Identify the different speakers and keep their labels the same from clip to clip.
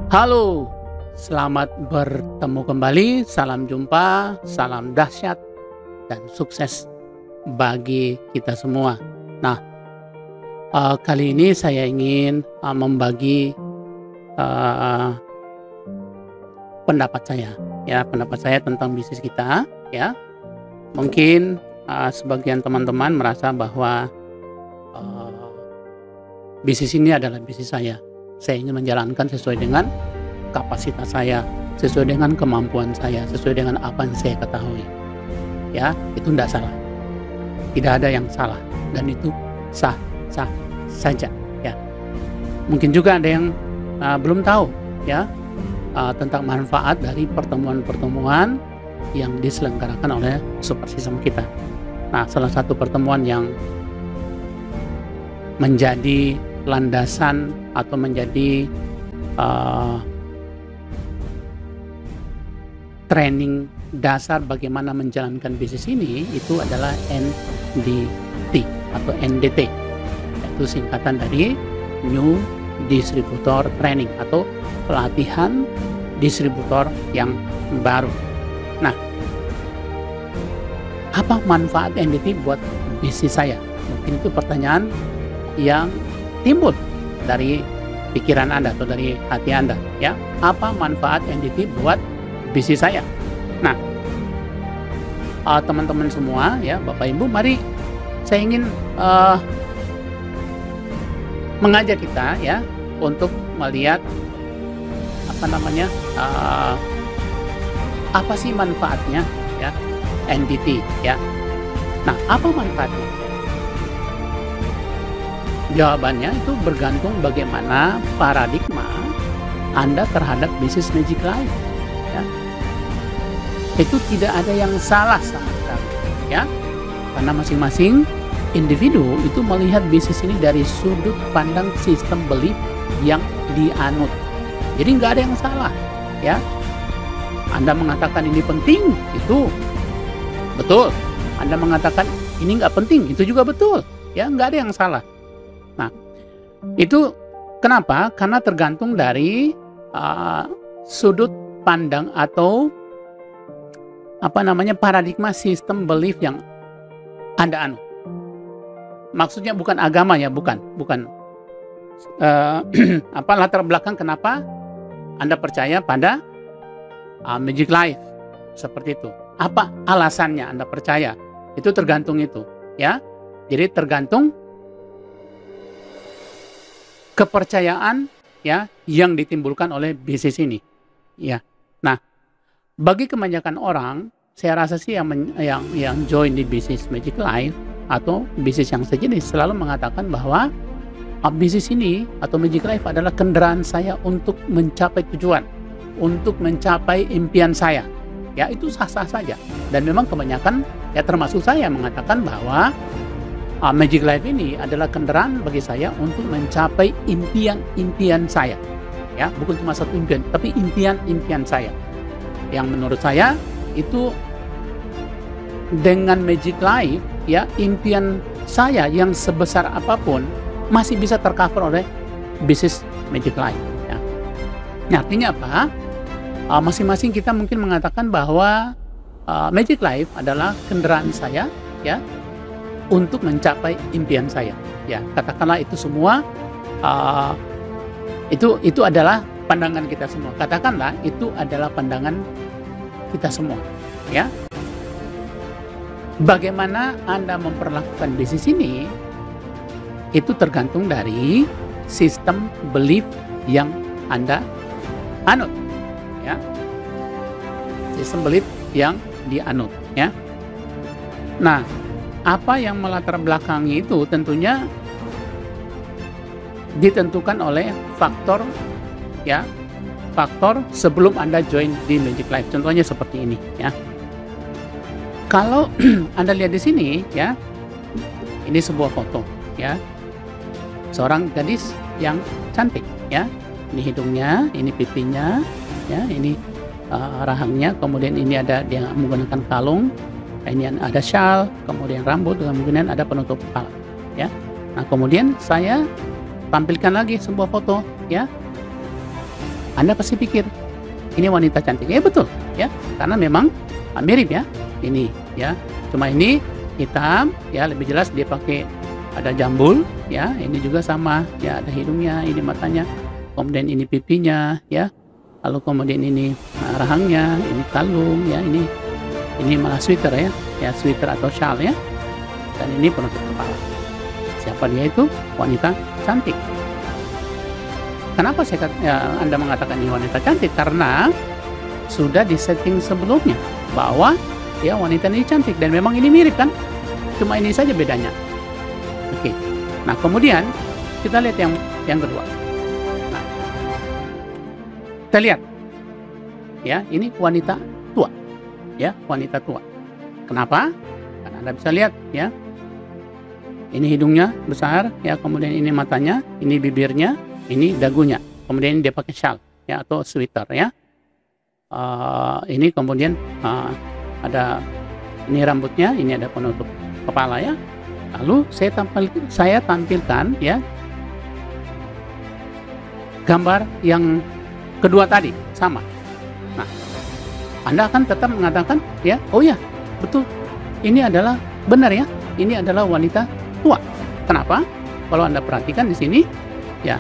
Speaker 1: Halo, selamat bertemu kembali. Salam jumpa, salam dahsyat, dan sukses bagi kita semua. Nah, kali ini saya ingin membagi pendapat saya, pendapat saya tentang bisnis kita. Ya, mungkin sebagian teman-teman merasa bahwa bisnis ini adalah bisnis saya. Saya ingin menjalankan sesuai dengan kapasitas saya, sesuai dengan kemampuan saya, sesuai dengan apa yang saya ketahui. Ya, itu tidak salah. Tidak ada yang salah dan itu sah-sah saja. Ya, mungkin juga ada yang belum tahu ya tentang manfaat dari pertemuan-pertemuan yang diselenggarakan oleh Super System kita. Nah, salah satu pertemuan yang menjadi landasan atau menjadi training dasar bagaimana menjalankan bisnis ini itu adalah NDT atau NDT, yaitu singkatan dari New Distributor Training atau pelatihan distributor yang baru. Nah, apa manfaat NDT buat bisnis saya? Mungkin itu pertanyaan yang timbul dari pikiran Anda atau dari hati Anda, ya. Apa manfaat NDT buat bisnis saya? Nah, teman-teman semua, ya, Bapak Ibu, mari saya ingin mengajak kita, ya, untuk melihat apa sih manfaatnya, ya, NDT, ya. Nah, apa manfaatnya? Jawabannya itu bergantung bagaimana paradigma Anda terhadap bisnis Magic Life. Ya. Itu tidak ada yang salah sama sekali, ya, karena masing-masing individu itu melihat bisnis ini dari sudut pandang sistem belief yang dianut. Jadi nggak ada yang salah, ya. Anda mengatakan ini penting, itu betul. Anda mengatakan ini nggak penting, itu juga betul, ya, nggak ada yang salah. Nah, itu kenapa? Karena tergantung dari sudut pandang atau paradigma sistem belief yang Anda anut. Maksudnya bukan agama, ya, bukan latar belakang kenapa Anda percaya pada Magic Life seperti itu. Apa alasannya Anda percaya? Itu tergantung itu, ya. Jadi tergantung kepercayaan, ya, yang ditimbulkan oleh bisnis ini, ya. Nah, bagi kebanyakan orang, saya rasa sih yang join di bisnis Magic Life atau bisnis yang sejenis selalu mengatakan bahwa bisnis ini atau Magic Life adalah kendaraan saya untuk mencapai tujuan, untuk mencapai impian saya. Ya, itu sah-sah saja. Dan memang kebanyakan, ya, termasuk saya, mengatakan bahwa Magic Life ini adalah kendaraan bagi saya untuk mencapai impian-impian saya. Ya, bukan cuma satu impian, tapi impian-impian saya. Yang menurut saya itu dengan Magic Life, ya, impian saya yang sebesar apapun masih bisa tercover oleh bisnis Magic Life, ya. Nah, artinya apa? Masing-masing kita mungkin mengatakan bahwa Magic Life adalah kendaraan saya, ya, untuk mencapai impian saya, ya. Katakanlah itu semua itu adalah pandangan kita semua. Katakanlah itu adalah pandangan kita semua, ya. Bagaimana Anda memperlakukan bisnis ini itu tergantung dari sistem belief yang Anda anut, ya. Sistem belief yang dianut, ya. Nah, apa yang melatar belakangi itu tentunya ditentukan oleh faktor, ya, faktor sebelum Anda join di Magic Life. Contohnya seperti ini, ya. Kalau Anda lihat di sini, ya, ini sebuah foto, ya, seorang gadis yang cantik, ya. Ini hidungnya, ini pipinya, ya, ini rahangnya, kemudian ini ada dia menggunakan kalung. Ini ada shawl, kemudian rambut, kemudian ada penutup kepala, ya. Nah, kemudian saya tampilkan lagi sebuah foto, ya. Anda pasti pikir ini wanita cantik. Ya betul, ya, karena memang mirip ya, ini ya. Cuma ini hitam, ya lebih jelas dia pakai ada jambul, ya. Ini juga sama, ya ada hidungnya, ini matanya, kemudian ini pipinya, ya. Lalu kemudian ini rahangnya, ini kalung, ya. Ini malah sweater ya sweater atau shawl ya. Dan ini penutup kepala. Siapa dia itu? Wanita cantik. Kenapa Anda mengatakan ini wanita cantik? Karena sudah disetting sebelumnya bahwa ya wanita ini cantik dan memang ini mirip kan? Cuma ini saja bedanya. Oke. Nah, kemudian kita lihat yang kedua. Nah, kita lihat ya, ini wanita tua. Ya, wanita tua. Kenapa? Karena Anda bisa lihat ya. Ini hidungnya besar ya, kemudian ini matanya, ini bibirnya, ini dagunya. Kemudian dia pakai shawl ya atau sweater ya. Ini kemudian ada ini rambutnya, ini ada penutup kepala ya. Lalu saya tampilkan ya gambar yang kedua tadi sama. Nah, Anda akan tetap mengatakan ya, oh ya, betul. Ini adalah benar ya. Ini adalah wanita tua. Kenapa? Kalau Anda perhatikan di sini ya.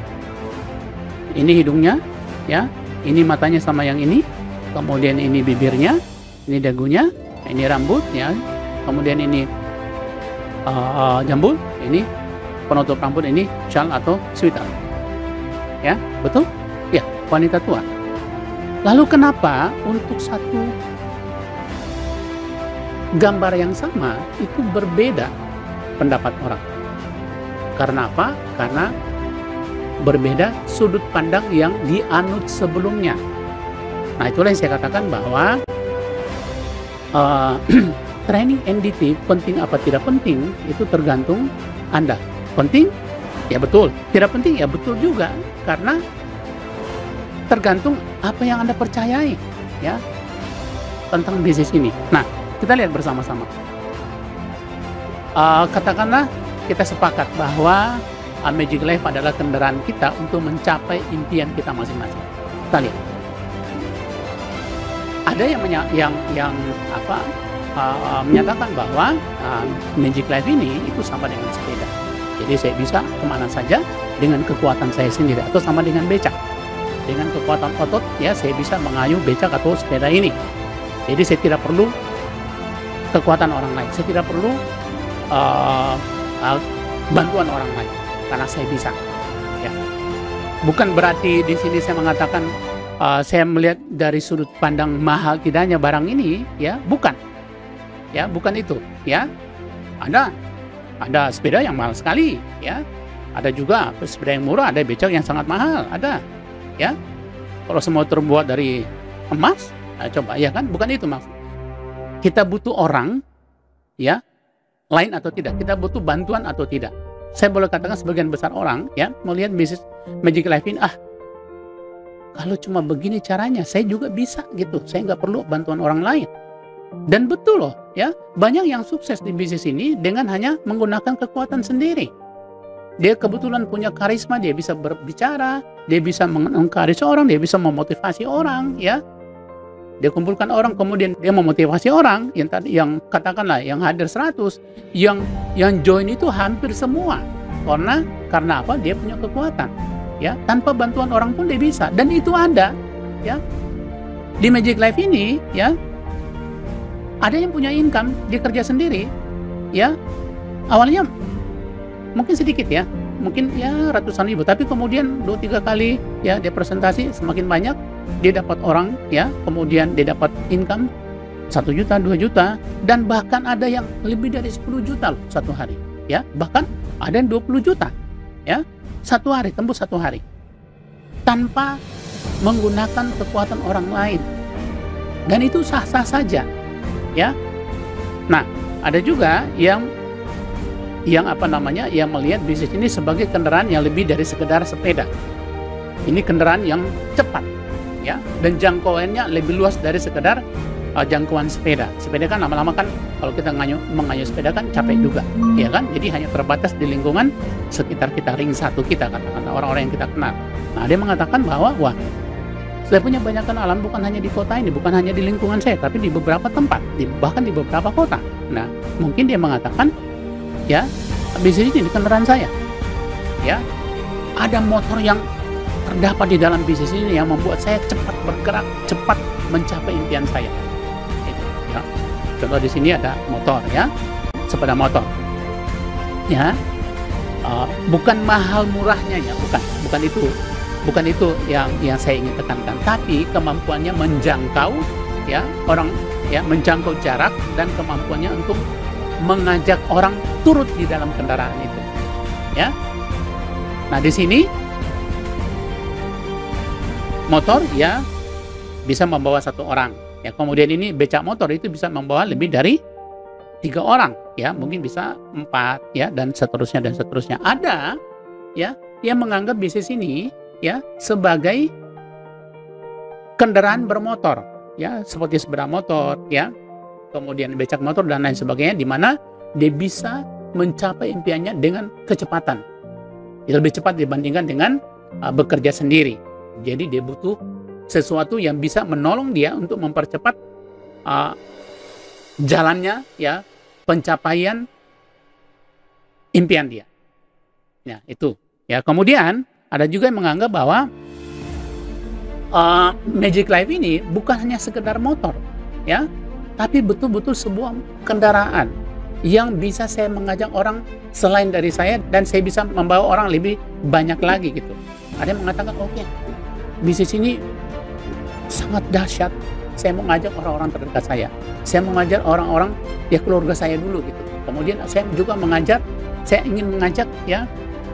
Speaker 1: Ini hidungnya ya, ini matanya sama yang ini. Kemudian ini bibirnya, ini dagunya, ini rambut ya. Kemudian ini jambul, ini penutup rambut, ini shawl atau sweater. Ya, betul? Ya, wanita tua. Lalu kenapa untuk satu gambar yang sama itu berbeda pendapat orang? Karena apa? Karena berbeda sudut pandang yang dianut sebelumnya. Nah, itulah yang saya katakan bahwa training NDT penting apa tidak penting itu tergantung Anda. Penting? Ya betul. Tidak penting? Ya betul juga. Karena tergantung apa yang Anda percayai ya tentang bisnis ini. Nah, kita lihat bersama-sama. Katakanlah kita sepakat bahwa Magic Life adalah kendaraan kita untuk mencapai impian kita masing-masing. Kita lihat. Ada yang menyatakan bahwa Magic Life ini itu sama dengan sepeda. Jadi saya bisa kemana saja dengan kekuatan saya sendiri atau sama dengan becak. Dengan kekuatan otot ya saya bisa mengayuh becak atau sepeda ini. Jadi saya tidak perlu kekuatan orang lain. Saya tidak perlu bantuan orang lain karena saya bisa. Ya. Bukan berarti di sini saya mengatakan saya melihat dari sudut pandang mahal tidaknya barang ini, ya bukan, ya bukan itu, ya. Ada sepeda yang mahal sekali, ya. Ada juga sepeda yang murah, ada becak yang sangat mahal, ada, ya. Kalau semua terbuat dari emas, nah coba, ya kan, bukan itu maksud. Kita butuh orang, ya, lain atau tidak. Kita butuh bantuan atau tidak. Saya boleh katakan sebagian besar orang, ya, melihat bisnis Magic Life ini, kalau cuma begini caranya, saya juga bisa gitu. Saya nggak perlu bantuan orang lain. Dan betul loh, ya, banyak yang sukses di bisnis ini dengan hanya menggunakan kekuatan sendiri. Dia kebetulan punya karisma, dia bisa berbicara, dia bisa mengencourage orang, dia bisa memotivasi orang, ya. Dia kumpulkan orang, kemudian dia memotivasi orang, yang katakanlah yang hadir 100, yang join itu hampir semua. Karena apa? Dia punya kekuatan. Ya, tanpa bantuan orang pun dia bisa, dan itu ada ya di Magic Life ini, ya ada yang punya income, dia kerja sendiri, ya awalnya mungkin sedikit ya, mungkin ya ratusan ribu, tapi kemudian 2-3 kali ya dia presentasi semakin banyak, dia dapat orang ya, kemudian dia dapat income 1 juta, 2 juta, dan bahkan ada yang lebih dari 10 juta loh satu hari, ya bahkan ada yang 20 juta ya satu hari, tembus satu hari tanpa menggunakan kekuatan orang lain, dan itu sah-sah saja ya. Nah, ada juga yang melihat bisnis ini sebagai kendaraan yang lebih dari sekedar sepeda. Ini kendaraan yang cepat ya, dan jangkauannya lebih luas dari sekedar jangkauan sepeda. Sepeda kan lama-lama kan kalau kita mengayuh sepeda kan capek juga, ya kan? Jadi hanya terbatas di lingkungan sekitar kita, ring 1 kita, katakanlah orang-orang yang kita kenal. Nah, dia mengatakan bahwa Saya punya banyak kenalan bukan hanya di kota ini, bukan hanya di lingkungan saya, tapi di beberapa tempat, bahkan di beberapa kota. Nah, mungkin dia mengatakan, ya, bisnis ini di kendaraan saya. Ya, ada motor yang terdapat di dalam bisnis ini yang membuat saya cepat bergerak, cepat mencapai impian saya. Ya. Contoh di sini ada motor, ya, sepeda motor. Ya, bukan mahal murahnya, ya, bukan itu yang saya ingin tekankan, tapi kemampuannya menjangkau, ya, orang, ya, menjangkau jarak dan kemampuannya untuk mengajak orang turut di dalam kendaraan itu, ya. Nah, di sini motor, ya, bisa membawa 1 orang, ya. Kemudian ini becak motor itu bisa membawa lebih dari 3 orang, ya, mungkin bisa 4, ya, dan seterusnya dan seterusnya. Ada, ya, yang menganggap bisnis ini, ya, sebagai kendaraan bermotor, ya, seperti sepeda motor, ya, kemudian becak motor dan lain sebagainya, di mana dia bisa mencapai impiannya dengan kecepatan. Itu lebih cepat dibandingkan dengan bekerja sendiri. Jadi dia butuh sesuatu yang bisa menolong dia untuk mempercepat jalannya, ya, pencapaian impian dia. Ya, itu. Ya, kemudian ada juga yang menganggap bahwa Magic Life ini bukan hanya sekedar motor, ya, tapi betul-betul sebuah kendaraan yang bisa saya mengajak orang selain dari saya, dan saya bisa membawa orang lebih banyak lagi gitu. Ada yang mengatakan, oke, bisnis ini sangat dahsyat. Saya mau ngajak orang-orang terdekat saya. Saya mau ngajak orang-orang, ya, keluarga saya dulu gitu. Kemudian saya juga saya ingin mengajak, ya,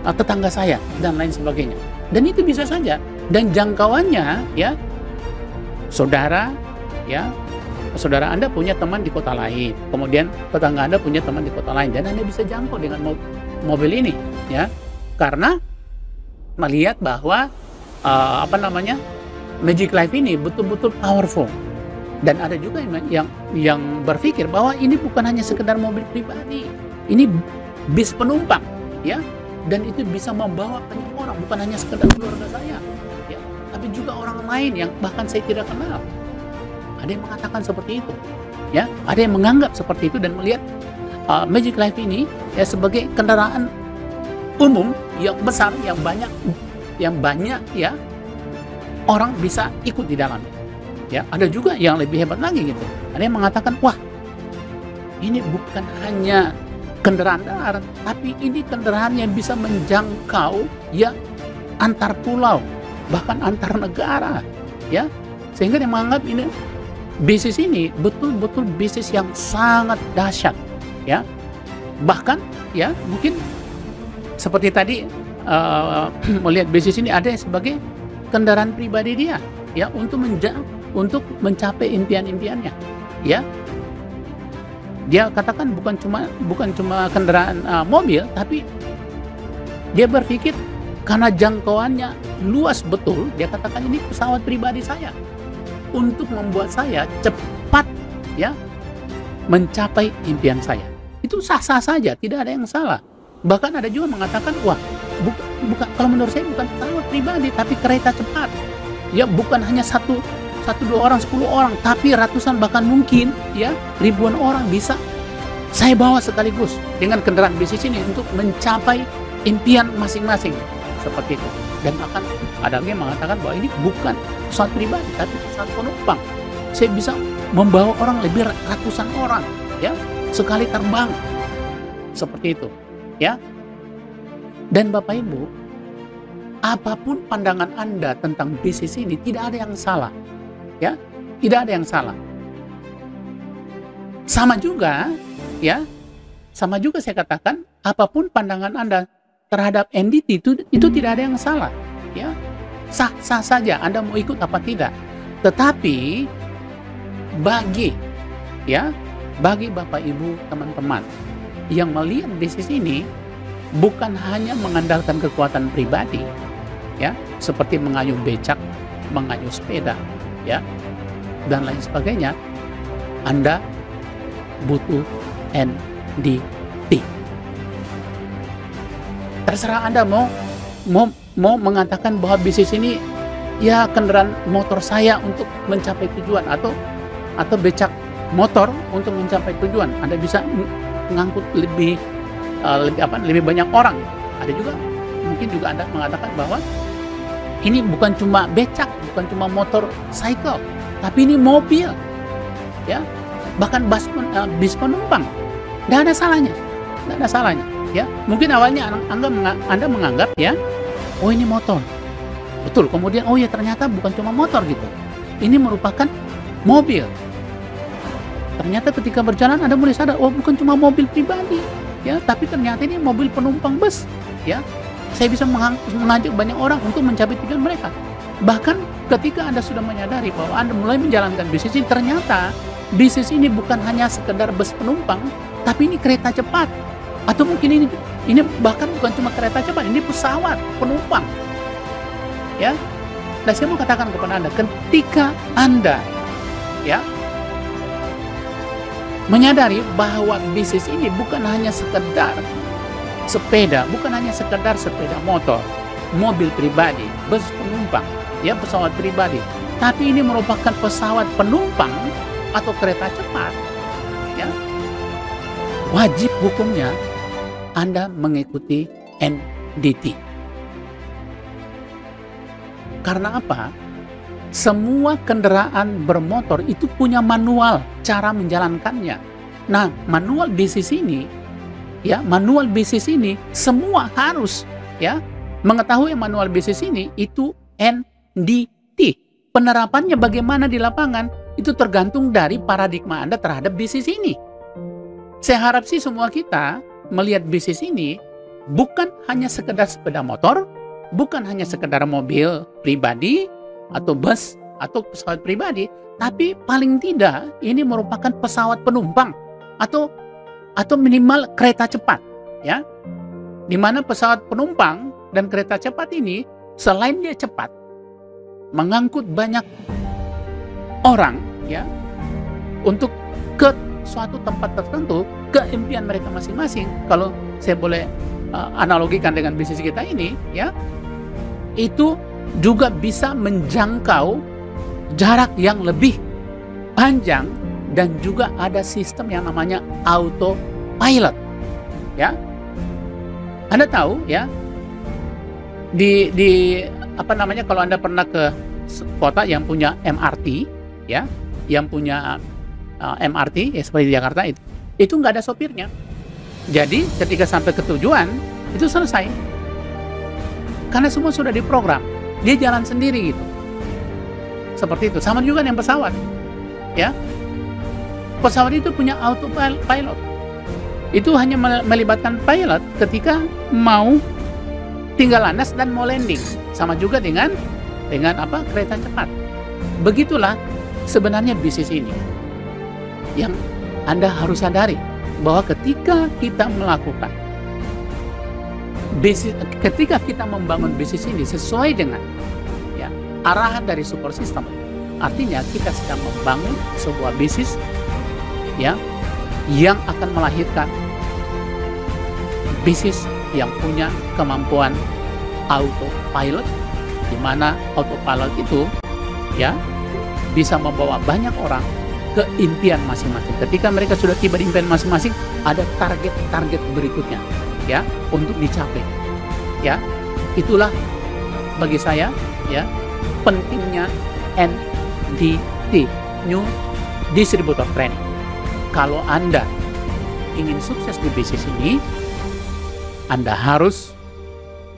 Speaker 1: tetangga saya dan lain sebagainya. Dan itu bisa saja, dan jangkauannya, ya, saudara Anda punya teman di kota lain, kemudian tetangga Anda punya teman di kota lain, dan Anda bisa jangkau dengan mobil ini, ya, karena melihat bahwa Magic Life ini betul-betul powerful. Dan ada juga yang berpikir bahwa ini bukan hanya sekedar mobil pribadi, ini bis penumpang, ya. Dan itu bisa membawa banyak orang, bukan hanya sekedar keluarga saya, ya, tapi juga orang lain yang bahkan saya tidak kenal. Ada yang mengatakan seperti itu, ya. Ada yang menganggap seperti itu dan melihat Magic Life ini, ya, sebagai kendaraan umum yang besar, yang banyak, ya, orang bisa ikut di dalamnya. Ya, ada juga yang lebih hebat lagi gitu. Ada yang mengatakan, wah, ini bukan hanya kendaraan darat, tapi ini kendaraan yang bisa menjangkau, ya, antar pulau, bahkan antar negara, ya. Sehingga dia menganggap ini bisnis ini betul-betul bisnis yang sangat dahsyat, ya. Bahkan, ya, mungkin seperti tadi melihat bisnis ini ada sebagai kendaraan pribadi dia, ya, untuk mencapai impian-impiannya, ya. Dia katakan bukan cuma kendaraan mobil, tapi dia berpikir karena jangkauannya luas betul, dia katakan ini pesawat pribadi saya untuk membuat saya cepat, ya, mencapai impian saya. Itu sah-sah saja, tidak ada yang salah. Bahkan ada juga mengatakan, wah, bukan, kalau menurut saya bukan pesawat pribadi, tapi kereta cepat. Ya, bukan hanya satu 2 orang, 10 orang, tapi ratusan, bahkan mungkin, ya, ribuan orang bisa saya bawa sekaligus dengan kendaraan bisnis ini untuk mencapai impian masing-masing, seperti itu. Dan bahkan ada lagi yang mengatakan bahwa ini bukan pesawat pribadi, tapi pesawat penumpang. Saya bisa membawa orang lebih ratusan orang, ya, sekali terbang, seperti itu, ya. Dan Bapak Ibu, apapun pandangan Anda tentang bisnis ini, tidak ada yang salah, ya, tidak ada yang salah. Sama juga, ya, sama juga saya katakan, apapun pandangan Anda terhadap NDT itu tidak ada yang salah, ya, sah-sah saja Anda mau ikut apa tidak. Tetapi bagi Bapak Ibu teman-teman yang melihat bisnis ini bukan hanya mengandalkan kekuatan pribadi, ya, seperti mengayuh becak, mengayuh sepeda, ya, dan lain sebagainya, Anda butuh NDT. Terserah Anda mau mengatakan bahwa bisnis ini ya kendaraan motor saya untuk mencapai tujuan, atau becak motor untuk mencapai tujuan. Anda bisa mengangkut lebih banyak orang. Ada juga mungkin juga Anda mengatakan bahwa ini bukan cuma becak, bukan cuma motor cycle, tapi ini mobil, ya, bahkan bis penumpang. Tidak ada salahnya, ya. Mungkin awalnya Anda menganggap, ya, oh ini motor, betul. Kemudian oh ya ternyata bukan cuma motor gitu, ini merupakan mobil. Ternyata ketika berjalan Anda mulai sadar, oh bukan cuma mobil pribadi, ya, tapi ternyata ini mobil penumpang bus, ya. Saya bisa mengajak banyak orang untuk mencapai tujuan mereka. Bahkan ketika Anda sudah menyadari bahwa Anda mulai menjalankan bisnis ini, ternyata bisnis ini bukan hanya sekedar bus penumpang, tapi ini kereta cepat. Atau mungkin ini bahkan bukan cuma kereta cepat, ini pesawat penumpang. Ya. Dan saya mau katakan kepada Anda, ketika Anda, ya, menyadari bahwa bisnis ini bukan hanya sekedar sepeda, bukan hanya sekedar sepeda motor, mobil pribadi, bus penumpang, ya, pesawat pribadi, tapi ini merupakan pesawat penumpang atau kereta cepat, ya, wajib hukumnya Anda mengikuti NDT. Karena apa? Semua kendaraan bermotor itu punya manual cara menjalankannya. Nah, manual bisnis ini, ya, manual bisnis ini semua harus, ya, mengetahui manual bisnis ini itu NDT. Penerapannya bagaimana di lapangan itu tergantung dari paradigma Anda terhadap bisnis ini. Saya harap sih semua kita melihat bisnis ini bukan hanya sekedar sepeda motor, bukan hanya sekedar mobil pribadi atau bus atau pesawat pribadi, tapi paling tidak ini merupakan pesawat penumpang atau minimal kereta cepat, ya. Di mana pesawat penumpang dan kereta cepat ini selain dia cepat mengangkut banyak orang, ya, untuk ke suatu tempat tertentu, ke impian mereka masing-masing. Kalau saya boleh analogikan dengan bisnis kita ini, ya, itu juga bisa menjangkau jarak yang lebih panjang dan juga ada sistem yang namanya autopilot, ya. Anda tahu, ya, di kalau Anda pernah ke kota yang punya MRT, ya, yang punya MRT, ya, seperti di Jakarta itu nggak ada sopirnya. Jadi ketika sampai ke tujuan itu selesai, karena semua sudah diprogram, dia jalan sendiri gitu. Seperti itu. Sama juga dengan pesawat, ya. Pesawat itu punya autopilot. Itu hanya melibatkan pilot ketika mau tinggal landas dan mau landing. Sama juga dengan kereta cepat. Begitulah sebenarnya bisnis ini. Yang Anda harus sadari bahwa ketika kita melakukan bisnis, ketika kita membangun bisnis ini sesuai dengan, ya, arahan dari support system, artinya kita sedang membangun sebuah bisnis, ya, yang akan melahirkan bisnis yang punya kemampuan autopilot, di mana autopilot itu, ya, bisa membawa banyak orang ke impian masing-masing. Ketika mereka sudah tiba di impian masing-masing, ada target-target berikutnya, ya, untuk dicapai. Ya, itulah bagi saya, ya, pentingnya NDT, New Distributor Training. Kalau Anda ingin sukses di bisnis ini, Anda harus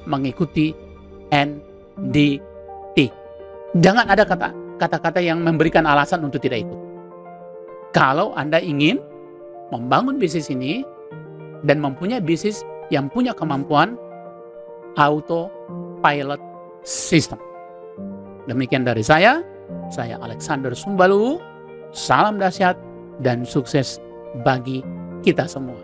Speaker 1: mengikuti NDT. Jangan ada kata-kata yang memberikan alasan untuk tidak ikut. Kalau Anda ingin membangun bisnis ini dan mempunyai bisnis yang punya kemampuan autopilot system. Demikian dari saya Alexander Sumbalu. Salam dahsyat dan sukses bagi kita semua.